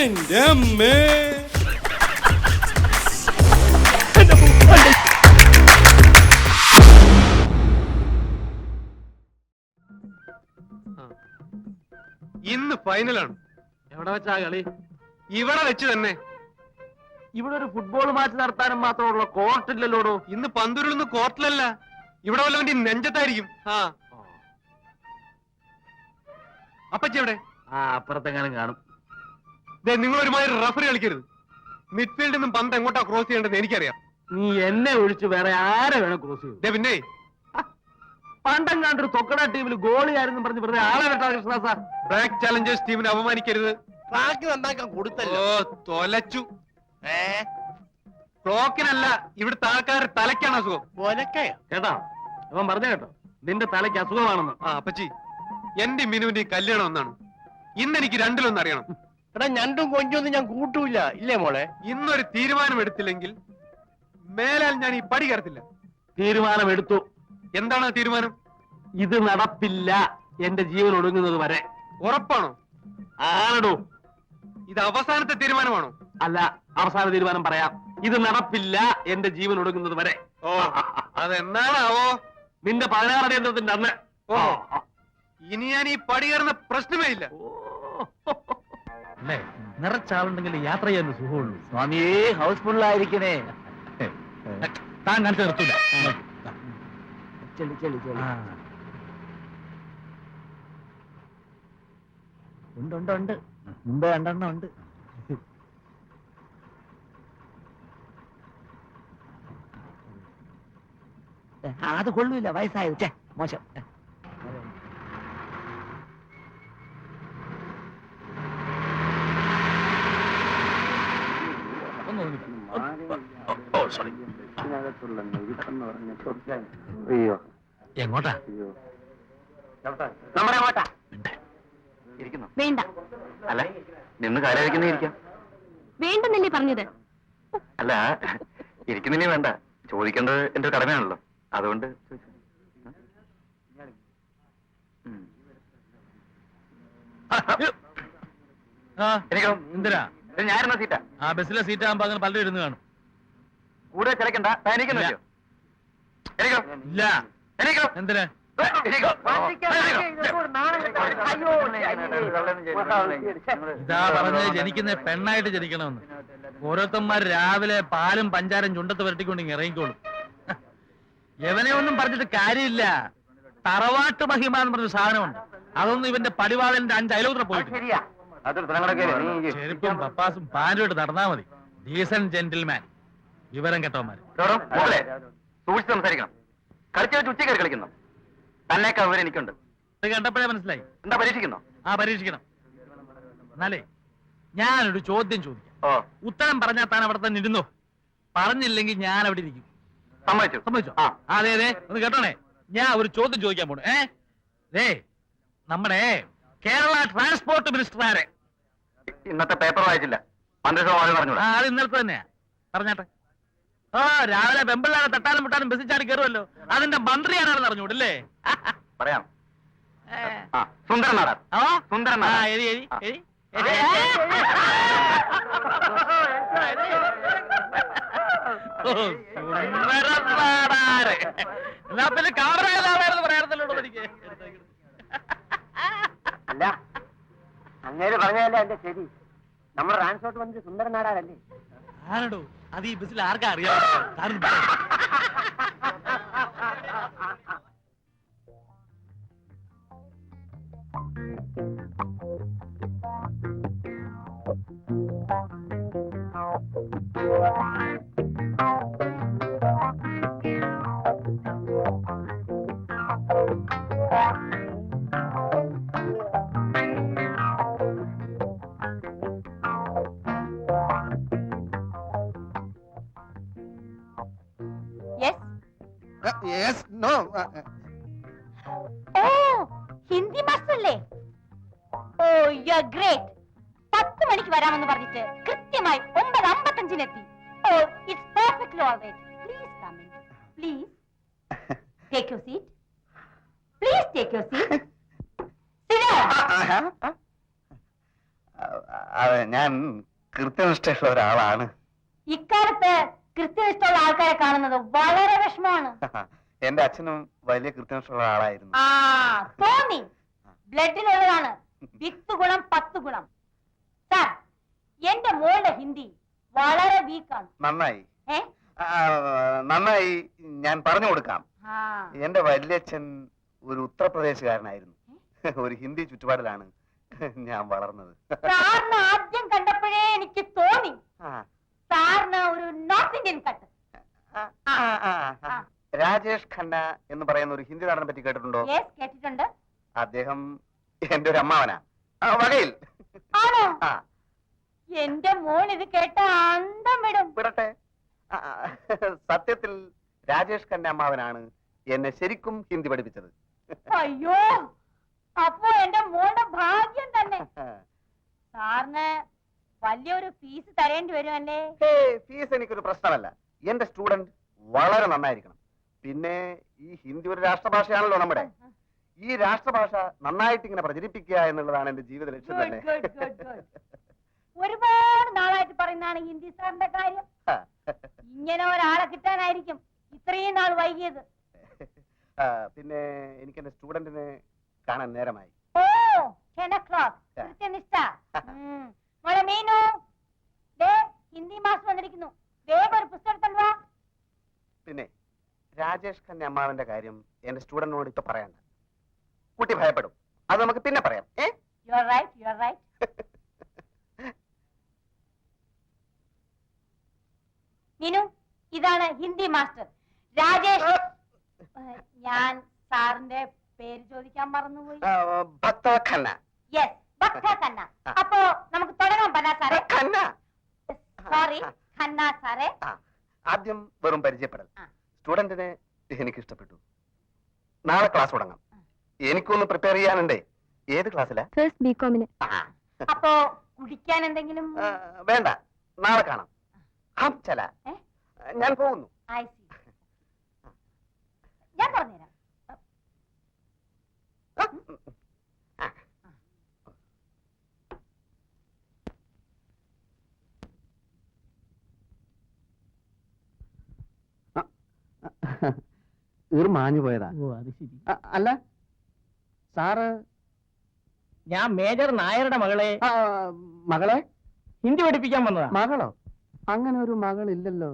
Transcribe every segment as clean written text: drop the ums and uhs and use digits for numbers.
എന്റെ അമ്മേ. ഇന്ന് ഫൈനലാണ്. എവിടെ വെച്ചാ കളി? ഇവിടെ വെച്ച് തന്നെ. ഇവിടെ ഒരു ഫുട്ബോൾ മാച്ച് നടത്താനും മാത്രമുള്ള കോർട്ടില്ലല്ലോടോ. ഇന്ന് പന്തുരുളുന്ന കോർട്ടിലല്ല, ഇവിടെ വല്ലവന്റെ നെഞ്ചത്തായിരിക്കും. അപ്പച്ചി എവിടെ? അപ്പുറത്തെങ്ങാനും കാണും. നിങ്ങൾ ഒരുമാതിരി റഫറി കളിക്കരുത്. മിഡ്ഫീൽഡിൽ നിന്നും പന്ത് എങ്ങോട്ടാ ക്രോസ് ചെയ്യേണ്ടത് എനിക്കറിയാം. നീ എന്നെ ഒഴിച്ച് വേറെ ആരെ വേണം ക്രോസ് ചെയ്യും? പിന്നെ പണ്ടെങ്ങാണ്ടൊരു തൊക്കട ടീമിൽ ഗോളിയായിരുന്നു പറഞ്ഞ് വെറുതെ ആളെ വെട്ടാ കൃഷ്ണ സാർ. ബ്ലാക്ക് ചാലഞ്ചേഴ്സ് ടീമിനെ അപമാനിക്കരുത്. ട്രാക്ക് നന്നാക്കാൻ കൊടുത്തല്ലോ. തൊലച്ചു. ക്ലോക്കിനല്ല, ഇവിടുത്തെ ആൾക്കാരുടെ തലയ്ക്കാണ് അസുഖം. കേട്ടോ അവൻ പറഞ്ഞ കേട്ടോ, നിന്റെ തലയ്ക്ക് അസുഖമാണെന്ന്. അപ്പച്ചി, എന്റെ മിനുവിന്റെ കല്യാണം ഒന്നാണ്. ഇന്ന് എനിക്ക് രണ്ടിലൊന്നും അറിയണം. എടാ ഞണ്ടും കൊഞ്ചൊന്നും ഞാൻ കൂട്ടൂല, ഇല്ലേ മോളെ? ഇന്നൊരു തീരുമാനം എടുത്തില്ലെങ്കിൽ മേലാൽ ഞാൻ ഈ പടി കയറത്തില്ല. തീരുമാനമെടുത്തു. എന്താണ് ആ തീരുമാനം? ഇത് നടപ്പില്ല, എന്റെ ജീവൻ ഒടുങ്ങുന്നത് വരെ. ഉറപ്പാണോ? ആണോ? ഇത് അവസാനത്തെ തീരുമാനമാണോ? അല്ല, അവസാന തീരുമാനം പറയാം. ഇത് നടപ്പില്ല, എന്റെ ജീവൻ ഒടുങ്ങുന്നത് വരെ. അതെന്നാണാവോ? നിന്റെ 16 കേന്ദ്രത്തിന്റെ അന്ന്. ഇനി ഞാൻ ഈ പടി കയറുന്ന പ്രശ്നമേ ഇല്ല. അല്ലേ, നിറച്ചാളുണ്ടെങ്കിൽ യാത്ര ചെയ്യാൻ സുഖമുള്ളൂ. സ്വാമിയേ, ഹൗസ്ഫുള്ളായിരിക്കണേ. താൻ കാണിച്ചു നിർത്തൂല. ചെളി ചെളി ചെളി. ഉണ്ട് ഉണ്ട് ഉണ്ട്, മുമ്പ് 2 എണ്ണം ഉണ്ട്. അത് കൊള്ളൂല, വയസ്സായത്. മോശം. എങ്ങോട്ടാ? നമ്മുടെ കോട്ട. വേണ്ട. അല്ല, നിന്ന് കാലായിരിക്കുന്നേ ഇരിക്കാം. വേണ്ടെന്നല്ലേ പറഞ്ഞത്? അല്ല, ഇരിക്കുന്നില്ലേ വേണ്ട, ചോദിക്കേണ്ടത് എന്റെ കടമയാണല്ലോ, അതുകൊണ്ട്. എനിക്കോ? എന്തിനാ? ഞാനെന്ന സീറ്റാ. ബസ്സിലെ സീറ്റ് ആകുമ്പോ അങ്ങനെ പലരും ഇരുന്ന് കാണും. കൂടെ ചിലക്കണ്ട. എനിക്കോ? എനിക്കോ? ഇല്ല. എനിക്കോ? എന്തിനാ? ഇതാ പറഞ്ഞത്, ജനിക്കുന്ന പെണ്ണായിട്ട് ജനിക്കണമെന്ന്. ഓരോരുത്തന്മാർ രാവിലെ പാലും പഞ്ചാരം ചുണ്ടത്ത് വരട്ടിക്കൊണ്ട് ഇറങ്ങിക്കോളും. എവനെ ഒന്നും പറഞ്ഞിട്ട് കാര്യമില്ല. തറവാട്ട് മഹിമ എന്ന് പറഞ്ഞ സാധനമുണ്ട്. അതൊന്നും ഇവന്റെ പടിവാളന്റെ 5 അയലോത്ര പോയിട്ട്. ചെരുപ്പും പപ്പാസും പാൻറ്റുമായിട്ട് നടന്നാ മതി. Decent gentleman. വിവരം കേട്ടോമാര് സൂക്ഷിച്ച് സംസാരിക്കണം. കളിച്ചു വെച്ച് ഉച്ചക്കറി കളിക്കുന്നു. തന്നേക്കാ വിവരം എനിക്കുണ്ട്. കണ്ടപ്പോഴേ മനസ്സിലായി. എന്താ പരീക്ഷിക്കുന്നോ? പരീക്ഷിക്കണം. എന്നാലേ ഞാനൊരു ചോദ്യം ചോദിക്കാം. ഉത്തരം പറഞ്ഞാൽ താൻ അവിടെ തന്നെ ഇരുന്നോ? പറഞ്ഞില്ലെങ്കിൽ ഞാൻ അവിടെ ഇരിക്കും. സമ്മതിച്ചു? സമ്മതിച്ചോ? അതെ അതെ, ഒന്ന് കേട്ടോണേ. ഞാൻ ഒരു ചോദ്യം ചോദിക്കാൻ പോണു. നമ്മുടെ കേരള ട്രാൻസ്പോർട്ട് മിനിസ്റ്റർ ആരെ? ഇന്നത്തെ പേപ്പർ വായിച്ചില്ല. 12 പറഞ്ഞു. അത് ഇന്നലത്തെ തന്നെയാ. പറഞ്ഞാട്ടെ. രാവിലെ വെമ്പിള്ളാരെ തട്ടാനും മുട്ടാനും ബസ്സിൽ ചാടി കയറുമല്ലോ, അതിന്റെ മന്ത്രി ആരാണെന്ന് അറിഞ്ഞൂടല്ലേ? പറയാം. സുന്ദരൻ നാടാർ. സുന്ദരൻ എന്നാ പിന്നെ കാവറാണെന്ന് പറയാറുണ്ടല്ലോ എനിക്ക്. അല്ല, അങ്ങനെ പറഞ്ഞതല്ലേ എന്റെ ശരി. നമ്മുടെ ട്രാൻസ്പോർട്ട് മന്ത്രി സുന്ദരൻ നാടാരല്ലേ? ആരടോ? അത് ഈ ബസ്സിൽ ആർക്കാ അറിയാം? Yes, no. ഹിന്ദി ബസ്സല്ലേ? ഓ, യു ആർ ഗ്രേറ്റ്. 10 മണിക്ക് വരാമെന്ന് പറഞ്ഞിട്ട് കൃത്യമായി 9:55 എത്തി. ഓ, it's perfectly alright. Please come in. Please take your seat. Please take your seat. Sit down. അതെ, ഞാൻ കൃത്യനിഷ്ഠയുള്ള ഒരാളാണ്. ഇക്കാലത്ത് കൃത്യനിഷ്ഠമുള്ള ആൾക്കാരെ കാണുന്നത് വളരെ വിഷമമാണ്. എന്റെ അച്ഛനും വലിയ കൃത്യനിഷ്ഠയുള്ള ആളായിരുന്നു. ആ തോന്നി, ബ്ലഡിലുള്ളതാണ്. 10 ഗുണം 10 ഗുണം. സാർ, എന്റെ മോളുടെ ഹിന്ദി വളരെ വീക്കാണ്. നന്നായി, ഏ നന്നായി, ഞാൻ പറഞ്ഞു കൊടുക്കാം. ആ എന്റെ വല്യച്ഛൻ ഒരു ഉത്തർപ്രദേശുകാരനായിരുന്നു. ഒരു ഹിന്ദി ചുറ്റുപാടിലാണ് ഞാൻ വളർന്നത്. സാറിന് ആദ്യം കണ്ടപ്പോഴേ എനിക്ക് തോന്നി ആ, സാറിന് ഒരു നോർത്ത് ഇന്ത്യൻ കട്ട്. ആ, ആ, ആ. രാജേഷ് ഖന്ന എന്ന് പറയുന്ന ഒരു ഹിന്ദി നടനെ പറ്റി കേട്ടിട്ടുണ്ടോ? യെസ്, കേട്ടിട്ടുണ്ട്. അദ്ദേഹം എന്റെ ഒരു അമ്മാവനാ, വകയിൽ. ആണോ? ആ, എന്റെ മോൻ ഇത് കേട്ട അന്തം വിടും. വിടട്ടെ. ആ, സത്യത്തിൽ രാജേഷ് ഖന്ന അമ്മാവനാണ് എന്നെ ശരിക്കും ഹിന്ദി പഠിപ്പിച്ചത്. അയ്യോ, അപ്പോ എന്റെ മോളുടെ ഭാഗ്യം തന്നെ. സാറിന് വലിയൊരു ഫീസ് തരേണ്ടി വരുമല്ലേ? ഫീസ് എനിക്കൊരു പ്രശ്നമല്ല. എന്റെ സ്റ്റുഡന്റ് വളരെ നന്നായിരിക്കണം. പിന്നെ ഈ ഹിന്ദി ഒരു രാഷ്ട്രഭാഷയാണല്ലോ നമ്മുടെ. ഈ രാഷ്ട്രഭാഷ നന്നായിട്ട് ഇങ്ങനെ പ്രചരിപ്പിക്കുക എന്നുള്ളതാണ് എന്റെ ജീവിത ലക്ഷ്യം തന്നെ. Good, good, good, good. ഒരുപാട് നാളായിട്ട് പറയുന്നതാണ് ഹിന്ദി സാറിന്റെ കാര്യം. ഇങ്ങനെ ഒരാളെ കിട്ടാനായിരിക്കും ഇത്രയും നാൾ വൈകിയത്. പിന്നെ എനിക്ക് എന്റെ സ്റ്റുഡന്റിനെ കാണാൻ നേരമായി. ഓ, 10 o'clock. കൃത്യനിഷ്ഠ. മോളെ മീനു, ദേ ഹിന്ദി മാസ്റ്റർ വന്നിരിക്കുന്നു. വേഗം ഒരു പുസ്തകം എടുത്തോണ്ട് വാ. പിന്നെ രാജേഷ് ഖന്ന അമ്മാവന്റെ കാര്യം എന്റെ സ്റ്റുഡന്റിനോട് ഇപ്പൊ പറയണ്ട. കുട്ടി ഭയപ്പെടും. അത് നമുക്ക് പിന്നെ പറയാം. You are right, you are right. Meenu, ഇതാണ് ഹിന്ദി മാസ്റ്റർ രാജേഷ്. ഞാൻ സാറിന്റെ പേര് ചോദിക്കാൻ മറന്നുപോയി. ഭക്ത ഖന്ന. യെസ്, ഭക്ത ഖന്ന. അപ്പോ നമുക്ക് തുടങ്ങാം പന്ന സാറേ. ഖന്ന. സോറി, ഖന്ന സാറേ. ആദ്യം വെറും പരിചയപ്പെടൽ. ആ. സ്റ്റുഡന്റിനെ എനിക്ക് ഇഷ്ടപ്പെട്ടു. നാളെ ക്ലാസ് തുടങ്ങാം. എനിക്കൊന്ന് പ്രിപ്പയർ ചെയ്യാനുണ്ടേ. ഏത് ക്ലാസ്സിലാ? ഫസ്റ്റ് ബികോമിന്. അപ്പോ കുടിക്കാൻ എന്തെങ്കിലും? വേണ്ട, നാളെ കാണാം. ചല, ഏ? ഞാൻ പോകുന്നു. I see. ഞാൻ പറഞ്ഞുതരാം. മാഞ്ഞു പോയതാ. ഓ അത് ശരി. അല്ല സാറ് ഞാൻ മേജർ നായരുടെ മകളെ മകളെ ഹിന്ദി പഠിപ്പിക്കാൻ വന്നതാ. മകളോ? അങ്ങനെ ഒരു മകളില്ലല്ലോ.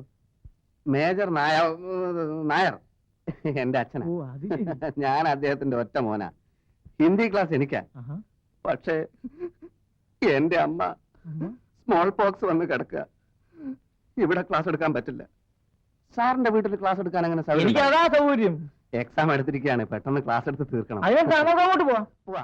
മേജർ നായർ എന്റെ അച്ഛനാ. ഓ അത് ശരി. ഞാൻ അദ്ദേഹത്തിന്റെ ഒറ്റ മോനാ. ഹിന്ദി ക്ലാസ് എനിക്കാ. ആഹാ. പക്ഷേ എന്റെ അമ്മ സ്മോൾ പോക്സ് വന്ന് കിടക്കുക. ഇവിടെ ക്ലാസ് എടുക്കാൻ പറ്റില്ല. സാറിന്റെ വീട്ടിൽ ക്ലാസ് എടുക്കാൻ അങ്ങനെ എനിക്ക് അതാ സൗകര്യം. എക്സാം എടുത്തിരിക്കുകയാണ്. പെട്ടെന്ന് ക്ലാസ് എടുത്ത് തീർക്കണം. അതിനെന്താ, നമുക്ക് അങ്ങോട്ട് പോവാം. പോവാ.